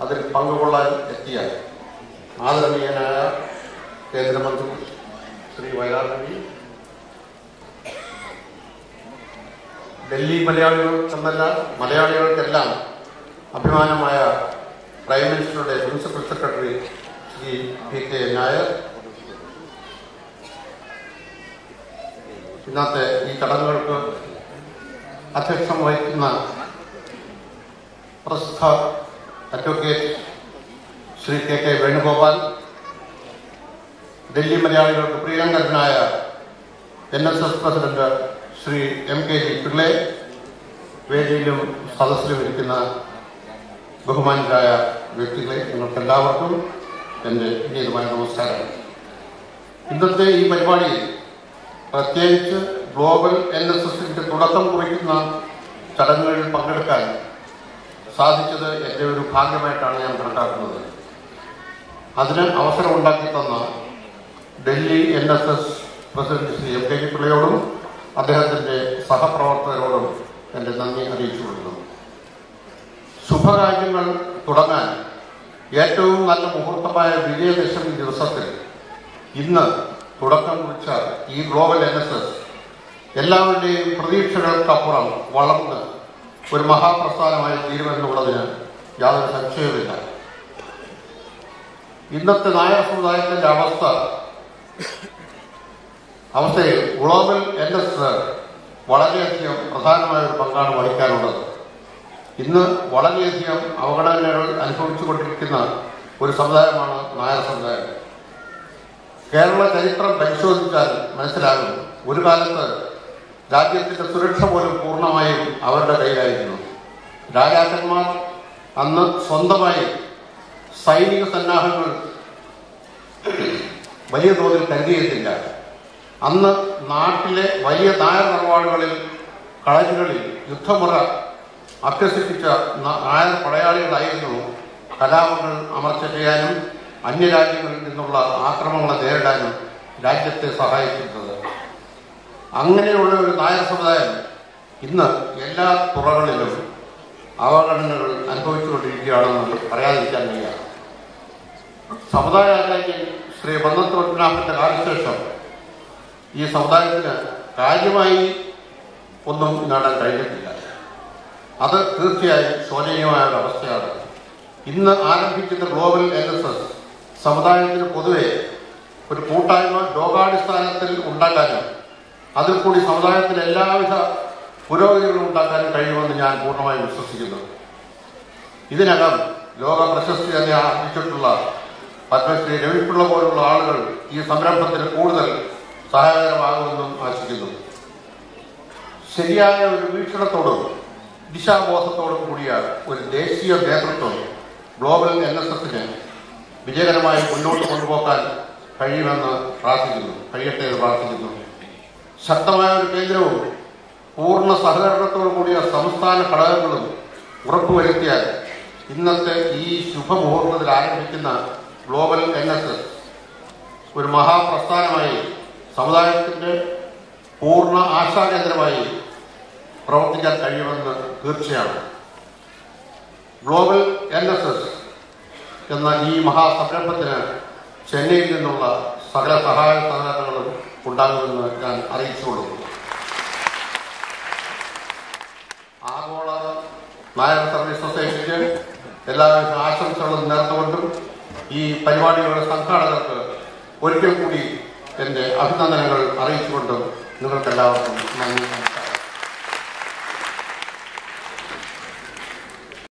അതിൽ പങ്കുകൊള്ളാൻ എത്തിയ ആദരണീയനായ കേന്ദ്രമന്ത്രി ശ്രീ വയലാർ രവി, ഡൽഹി മലയാളികൾക്കെന്നല്ല മലയാളികൾക്കെല്ലാം അഭിമാനമായ പ്രൈം മിനിസ്റ്ററുടെ principal secretary Shri PK Nair, ഇന്നത്തെ ഈ ചടങ്ങുകൾക്ക് അധ്യക്ഷം വഹിക്കുന്ന പ്രസിദ്ധ അഡ്വക്കേറ്റ് ശ്രീ KK വേണുഗോപാൽ, ഡൽഹി മലയാളികൾക്ക് പ്രിയങ്കരനായ NSS president Shri MKG Pillai, വേദിയിലും സദസ്സിലും ഇരിക്കുന്ന ബഹുമാനരായ വ്യക്തികളെ, നിങ്ങൾക്കെല്ലാവർക്കും എൻ്റെ വിനീതമായ നമസ്കാരം. ഇന്നത്തെ ഈ പരിപാടിയിൽ പ്രത്യേകിച്ച് ഗ്ലോബൽ NSSന്റെ തുടക്കം കുറിക്കുന്ന ചടങ്ങുകളിൽ പങ്കെടുക്കാൻ സാധിച്ചത് എൻ്റെ ഒരു ഭാഗ്യമായിട്ടാണ് ഞാൻ കണക്കാക്കുന്നത്. അതിന് അവസരമുണ്ടാക്കി തന്ന Delhi NSS president Shri MKG പിള്ളയോടും അദ്ദേഹത്തിൻ്റെ സഹപ്രവർത്തകരോടും എൻ്റെ നന്ദി അറിയിച്ചുകൊള്ളുന്നു. ശുഭകാര്യങ്ങൾ തുടങ്ങാൻ ഏറ്റവും നല്ല മുഹൂർത്തമായ വിജയദശമി ദിവസത്തിൽ ഇന്ന് തുടക്കം കുറിച്ച ഈ ഗ്ലോബൽ NSS എല്ലാവരുടെയും പ്രതീക്ഷകൾക്കപ്പുറം വളർന്ന് ഒരു മഹാപ്രസ്ഥാനമായി തീരുമെന്നുള്ളതിന് യാതൊരു സംശയവുമില്ല. ഇന്നത്തെ നായർ സമുദായത്തിന്റെ അവസ്ഥയിൽ ഗ്ലോബൽ NSS വളരെയധികം പ്രധാനമായ ഒരു പങ്കാണ് വഹിക്കാനുള്ളത്. ഇന്ന് വളരെയധികം അവഗണനകൾ അനുഭവിച്ചുകൊണ്ടിരിക്കുന്ന ഒരു സമുദായമാണ് നായർ സമുദായം. കേരള ചരിത്രം പരിശോധിച്ചാൽ മനസ്സിലാകും, ഒരു കാലത്ത് രാജ്യത്തിന്റെ സുരക്ഷ പോലും പൂർണ്ണമായും അവരുടെ കയ്യിലായിരുന്നു. രാജാക്കന്മാർ അന്ന് സ്വന്തമായി സൈനിക സന്നാഹങ്ങൾ വലിയ തോതിൽ കരുതിയിട്ടില്ല. അന്ന് നാട്ടിലെ വലിയ നായർ നിലപാടുകളിൽ കളരികളിൽ യുദ്ധമുറ അഭ്യസിപ്പിച്ച നായർ പടയാളികളായിരുന്നു കലാപങ്ങൾ അമർച്ച ചെയ്യാനും അന്യരാജ്യങ്ങളിൽ നിന്നുള്ള ആക്രമണങ്ങളെ നേരിടാനും രാജ്യത്തെ സഹായിച്ചിരുന്നത്. അങ്ങനെയുള്ള ഒരു നായർ സമുദായം ഇന്ന് എല്ലാ തുറകളിലും അവഗണനകൾ അനുഭവിച്ചുകൊണ്ടിരിക്കുകയാണെന്ന് പറയാതിരിക്കാൻ വയ്യ. സമുദായ അധ്യക്ഷൻ ശ്രീ ബന്ധത്ത് പത്മനാഭന്റെ കാലശേഷം ഈ സമുദായത്തിന് കാര്യമായി ഒന്നും നേടാൻ കഴിഞ്ഞിട്ടില്ല. അത് തീർച്ചയായും ശോചനീയമായ ഒരു അവസ്ഥയാണ്. ഇന്ന് ആരംഭിക്കുന്ന ഗ്ലോബൽ NSS സമുദായത്തിന് പൊതുവെ ഒരു കൂട്ടായ്മ ലോകാടിസ്ഥാനത്തിൽ ഉണ്ടാക്കാനും അതിൽ കൂടി സമുദായത്തിന് എല്ലാവിധ പുരോഗതികളും ഉണ്ടാക്കാനും കഴിയുമെന്ന് ഞാൻ പൂർണ്ണമായും വിശ്വസിക്കുന്നു. ഇതിനകം ലോക പ്രശസ്തി തന്നെ ആർജിച്ചിട്ടുള്ള പത്മശ്രീ രവിപിള്ള പോലുള്ള ആളുകൾ ഈ സംരംഭത്തിന് കൂടുതൽ സഹായകരമാകുമെന്നും ആശിക്കുന്നു. ശരിയായ ഒരു വീക്ഷണത്തോടും ദിശാബോധത്തോടും കൂടിയ ഒരു ദേശീയ നേതൃത്വം ഗ്ലോബൽ NSSന് വിജയകരമായി മുന്നോട്ട് കൊണ്ടുപോകാൻ കഴിയട്ടെ എന്ന് പ്രാർത്ഥിക്കുന്നു. ശക്തമായ ഒരു കേന്ദ്രവും പൂർണ്ണ സഹകരണത്തോടു കൂടിയ സംസ്ഥാന ഘടകങ്ങളും ഉറപ്പുവരുത്തിയാൽ ഇന്നത്തെ ഈ ശുഭമുഹൂർത്തത്തിൽ ആരംഭിക്കുന്ന ഗ്ലോബൽ NSS ഒരു മഹാപ്രസ്ഥാനമായി സമുദായത്തിന്റെ പൂർണ്ണ ആശാകേന്ദ്രമായി പ്രവർത്തിക്കാൻ കഴിയുമെന്ന് തീർച്ചയാണ്. ഗ്ലോബൽ NSS എന്ന ഈ മഹാസംരംഭത്തിന് ചെന്നൈയിൽ നിന്നുള്ള സകല സഹായ സഹകരണങ്ങളും ഉണ്ടാകുമെന്ന് ഞാൻ അറിയിച്ചുകൊള്ളുന്നു. ആഗോള നായർ സർവീസ് സൊസൈറ്റിക്ക് എല്ലാവിധ ആശംസകളും നേർന്നുകൊണ്ടും ഈ പരിപാടികളുടെ സംഘാടകർക്ക് ഒരിക്കൽ കൂടി എൻ്റെ അഭിനന്ദനങ്ങൾ അറിയിച്ചുകൊണ്ടും നിങ്ങൾക്കെല്ലാവർക്കും നന്ദി.